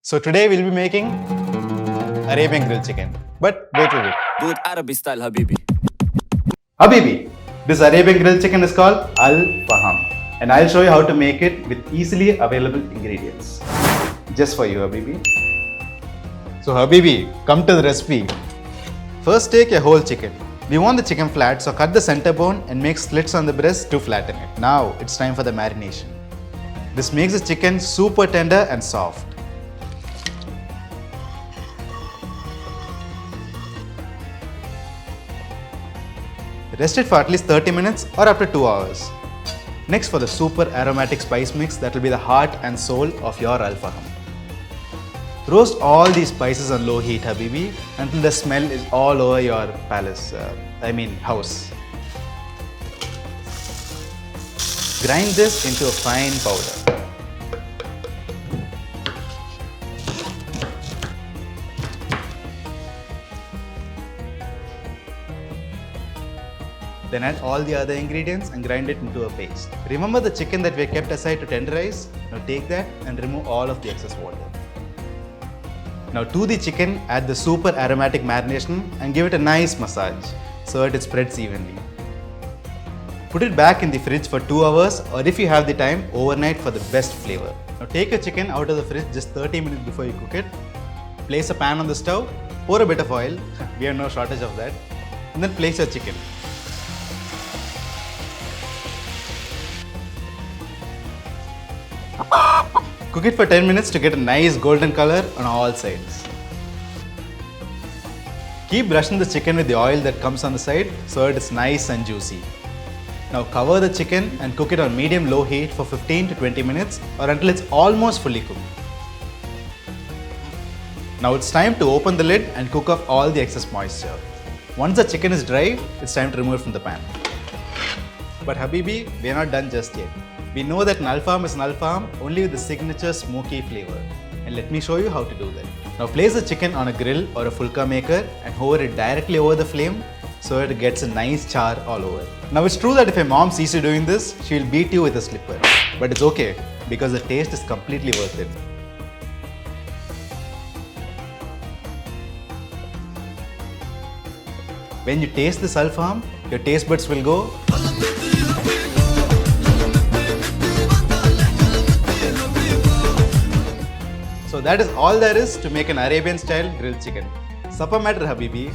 So today we'll be making Arabian grilled chicken. But wait. Do it Arabic style, Habibi. Habibi, this Arabian grilled chicken is called Al-faham, and I'll show you how to make it with easily available ingredients. Just for you, Habibi. So Habibi, come to the recipe. First take a whole chicken. We want the chicken flat, so cut the center bone and make slits on the breast to flatten it. Now it's time for the marination. This makes the chicken super tender and soft. Rest it for at least 30 minutes or up to 2 hours. Next, for the super aromatic spice mix that will be the heart and soul of your Alfaham. Roast all these spices on low heat, Habibi, until the smell is all over your house. Grind this into a fine powder. Then add all the other ingredients and grind it into a paste. Remember the chicken that we kept aside to tenderize? Now take that and remove all of the excess water. Now to the chicken, add the super aromatic marination and give it a nice massage so that it spreads evenly. Put it back in the fridge for 2 hours, or if you have the time, overnight for the best flavor. Now take your chicken out of the fridge just 30 minutes before you cook it. Place a pan on the stove, pour a bit of oil, we have no shortage of that, and then place your chicken. Cook it for 10 minutes to get a nice golden color on all sides. Keep brushing the chicken with the oil that comes on the side so it is nice and juicy. Now cover the chicken and cook it on medium-low heat for 15 to 20 minutes or until it's almost fully cooked. Now it's time to open the lid and cook off all the excess moisture. Once the chicken is dry, it's time to remove it from the pan. But Habibi, we are not done just yet. We know that an Alfaham is an Alfaham only with the signature smoky flavor. And let me show you how to do that. Now place the chicken on a grill or a fulka maker and hover it directly over the flame so that it gets a nice char all over. Now it's true that if your mom sees you doing this, she will beat you with a slipper. But it's okay because the taste is completely worth it. When you taste this Alfaham, your taste buds will go. So that is all there is to make an Arabian style grilled chicken. Supper matter, Habibi.